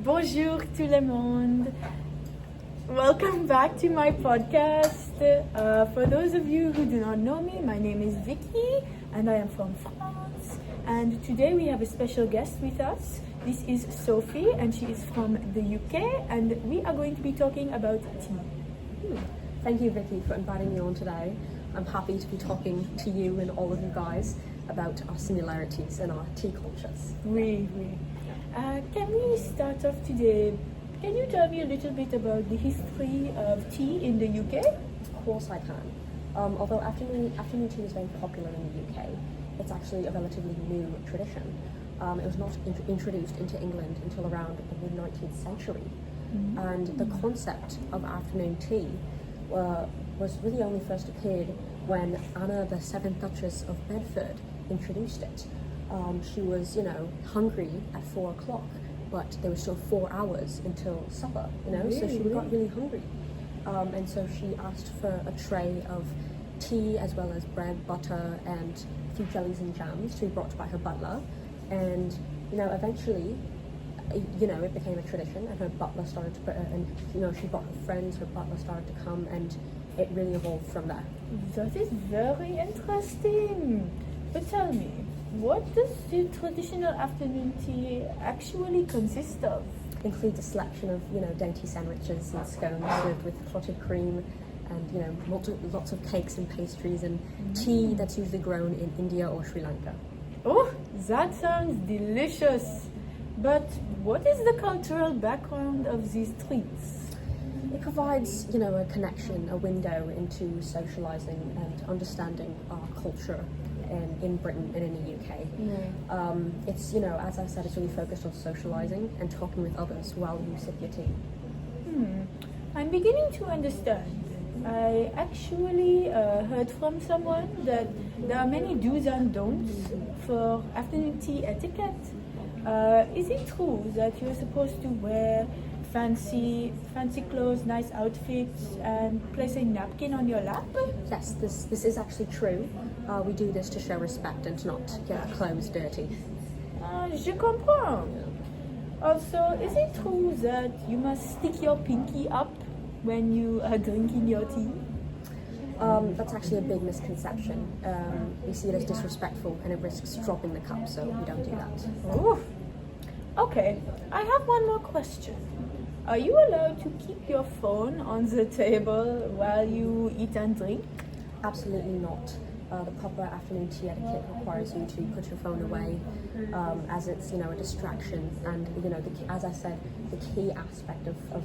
Bonjour tout le monde. Welcome back to my podcast. For those of you who do not know me, my name is Vicky and I am from France. And today we have a special guest with us. This is Sophie and she is from the UK and we are going to be talking about tea. Thank you, Vicky, for inviting me on today. I'm happy to be talking to you and all of you guys about our similarities in our tea cultures. Oui. Can we start off today? Can you tell me a little bit about the history of tea in the UK? Of course I can. Although afternoon tea is very popular in the UK, it's actually a relatively new tradition. It was not introduced into England until around the mid-19th century. And the concept of afternoon tea was really only first appeared when Anna, the 7th Duchess of Bedford, introduced it. She was, hungry at 4 o'clock, but there was still 4 hours until supper, so she got really hungry. And so she asked for a tray of tea as well as bread, butter, and a few jellies and jams to be brought by her butler. And, eventually, it became a tradition, and her butler started to put her, and she brought her friends, her butler started to come, and it really evolved from there. That is very interesting. But tell me, what does the traditional afternoon tea actually consist of? Includes a selection of dainty sandwiches and scones served with clotted cream, and lots of cakes and pastries, and tea that's usually grown in India or Sri Lanka. Oh, that sounds delicious. But what is the cultural background of these treats? It provides, a connection, a window into socializing and understanding our culture in Britain and in the UK. It's, as I said, it's really focused on socializing and talking with others while you sip your tea. I'm beginning to understand. I actually heard from someone that there are many do's and don'ts for afternoon tea etiquette. Is it true that you're supposed to wear fancy clothes, nice outfits, and place a napkin on your lap? Yes, this is actually true. We do this to show respect and to not get our clothes dirty. Je comprends. Also, is it true that you must stick your pinky up when you are drinking your tea? That's actually a big misconception. We see it as disrespectful and it risks dropping the cup, so we don't do that. Ooh. Okay, I have one more question. Are you allowed to keep your phone on the table while you eat and drink? Absolutely not. The proper afternoon tea etiquette requires you to put your phone away, as it's a distraction. And as I said, the key aspect of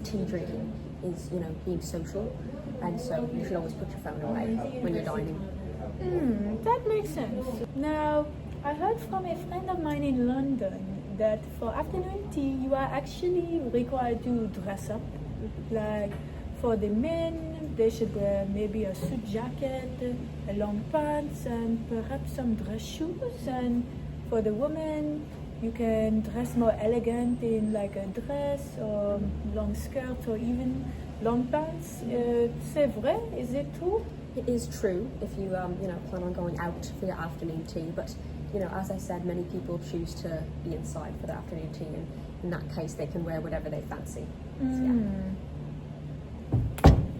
tea drinking is being social, and so you should always put your phone away when you're dining. That makes sense. Now, I heard from a friend of mine in London that for afternoon tea you are actually required to dress up. Like for the men, they should wear maybe a suit jacket, a long pants, and perhaps some dress shoes. And for the women, you can dress more elegant in like a dress or long skirt or even long pants. C'est vrai? Is it true? It is true if you plan on going out for your afternoon tea, but as I said, many people choose to be inside for their afternoon tea, and in that case they can wear whatever they fancy.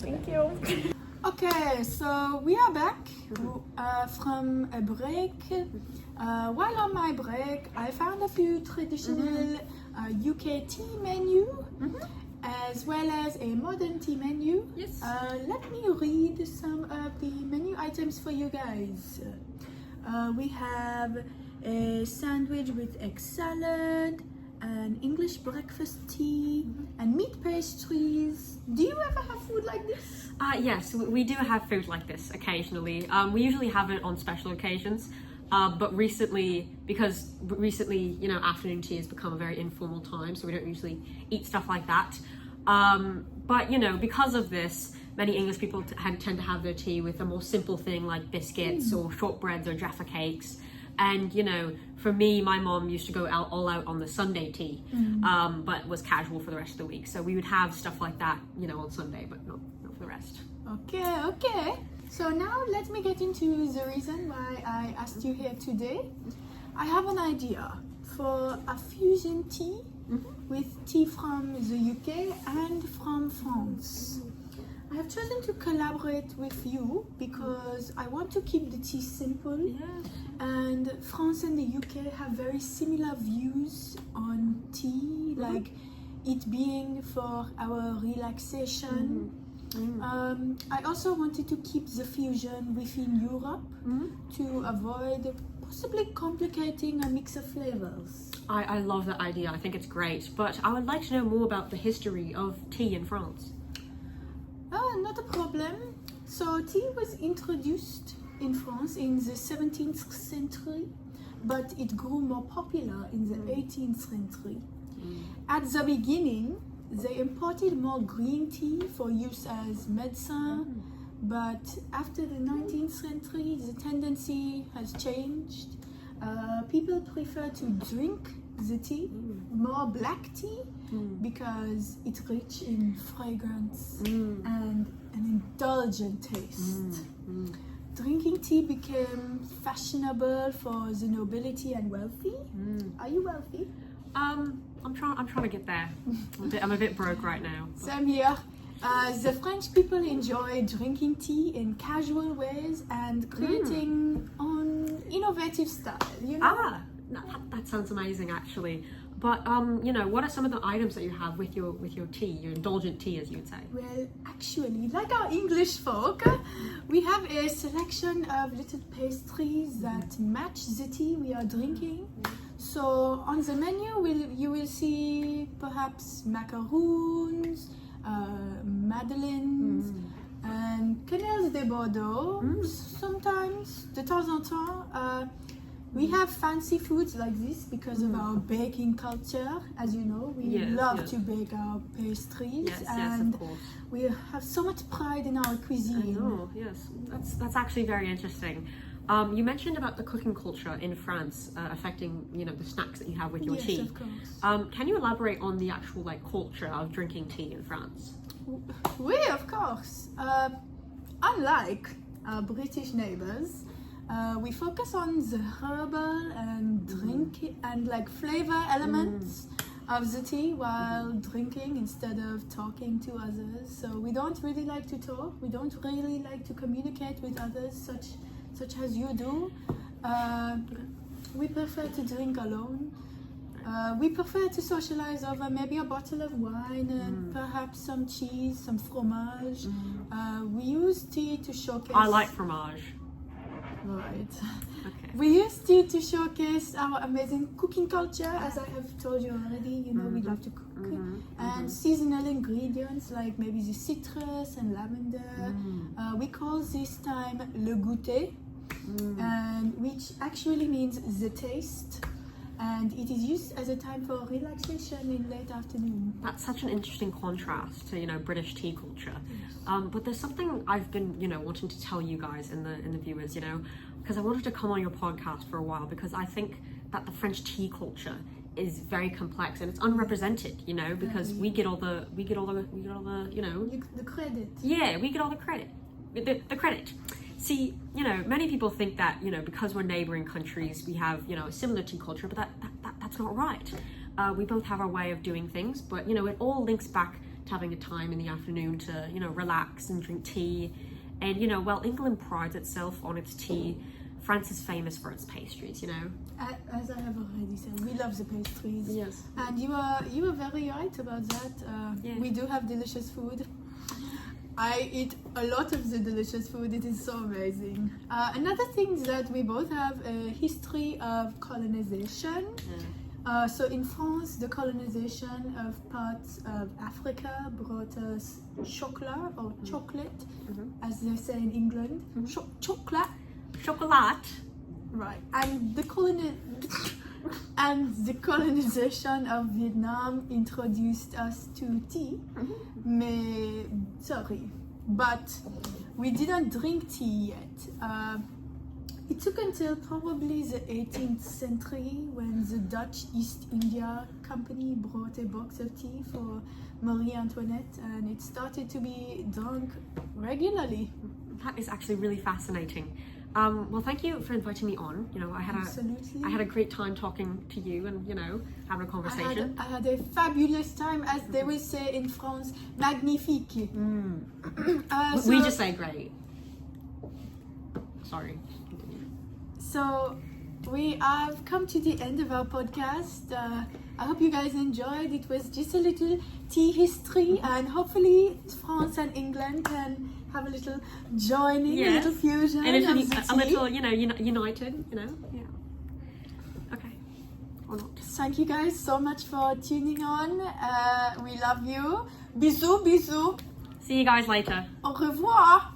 Thank you. Okay, so we are back from a break. While on my break, I found a few traditional UK tea menu, as well as a modern tea menu. Yes. Let me read some of the menu items for you guys. We have a sandwich with egg salad, an English breakfast tea, and meat pastries. Do you ever have food like this? Yes, we do have food like this occasionally. We usually have it on special occasions, but recently, afternoon tea has become a very informal time, so we don't usually eat stuff like that. But because of this, many English people tend to have their tea with a more simple thing like biscuits or shortbreads or Jaffa cakes. And for me, my mom used to go all out on the Sunday tea, but was casual for the rest of the week. So we would have stuff like that, on Sunday, but not for the rest. Okay. So now let me get into the reason why I asked you here today. I have an idea for a fusion tea with tea from the UK and from France. I have chosen to collaborate with you because I want to keep the tea simple. And France and the UK have very similar views on tea, like it being for our relaxation. I also wanted to keep the fusion within Europe to avoid possibly complicating a mix of flavors. I love that idea. I think it's great. But I would like to know more about the history of tea in France. Not a problem. So tea was introduced in France in the 17th century, but it grew more popular in the 18th century. At the beginning, they imported more green tea for use as medicine, but after the 19th century, the tendency has changed. People prefer to drink the tea, more black tea, because it's rich in fragrance and an indulgent taste. Drinking tea became fashionable for the nobility and wealthy. Are you wealthy? I'm trying to get there. I'm a bit broke right now. Same here. The French people enjoy drinking tea in casual ways and creating on innovative style. You know? That sounds amazing, actually. But you know, what are some of the items that you have with your tea, your indulgent tea, as you'd say? Well, actually, like our English folk, we have a selection of little pastries that match the tea we are drinking. So on the menu, you will see perhaps macaroons, madeleines, and quenelles de Bordeaux. Sometimes, de temps en temps, we have fancy foods like this because of our baking culture. As you know, we love to bake our pastries, and of course. we have so much pride in our cuisine. Oh, yes, that's actually very interesting. You mentioned about the cooking culture in France affecting, you know, the snacks that you have with your tea. Yes, of course. Can you elaborate on the actual culture of drinking tea in France? Oui, of course. Unlike our British neighbors, we focus on the herbal and drink and flavor elements of the tea while drinking instead of talking to others. So we don't really like to talk. We don't really like to communicate with others, such as you do. We prefer to drink alone. We prefer to socialize over maybe a bottle of wine and perhaps some cheese, some fromage. We use tea to showcase... I like fromage. Right. Okay. We use tea to showcase our amazing cooking culture, as I have told you already. You know, we love to cook. And seasonal ingredients like maybe the citrus and lavender. We call this time le goûter, and which actually means the taste. And it is used as a time for relaxation in late afternoon. That's such an interesting contrast to, you know, British tea culture. But there's something I've been, you know, wanting to tell you guys and the viewers, you know, because I wanted to come on your podcast for a while because I think that the French tea culture is very complex and it's unrepresented, you know, because we get all the you know, The credit. Yeah, we get all the credit. The credit. See, you know, many people think that, you know, because we're neighboring countries, we have, you know, a similar tea culture, but that's not right. We both have our way of doing things, but, you know, it all links back to having a time in the afternoon to, you know, relax and drink tea. And, you know, while England prides itself on its tea, France is famous for its pastries, you know. As I have already said, we love the pastries. Yes. And you are very right about that. We do have delicious food. I eat a lot of the delicious food. It is so amazing. Another thing is that we both have a history of colonization. So in France, the colonization of parts of Africa brought us chocolat or chocolate, as they say in England. Chocolat. Chocolat. Right. And the colonization of Vietnam introduced us to tea. But we didn't drink tea yet. It took until probably the 18th century when the Dutch East India Company brought a box of tea for Marie Antoinette, and it started to be drunk regularly. That is actually really fascinating. Well, thank you for inviting me on. You know, I had a great time talking to you and, you know, having a conversation. I had a fabulous time, as they will say in France, magnifique. We just say great. Sorry. Continue. So we have come to the end of our podcast. I hope you guys enjoyed. It was just a little tea history, and hopefully France and England can have a little joining, a little fusion, and of the tea. you know, united. You know, yeah. Okay, or not. Thank you guys so much for tuning on. We love you. Bisous, bisous. See you guys later. Au revoir.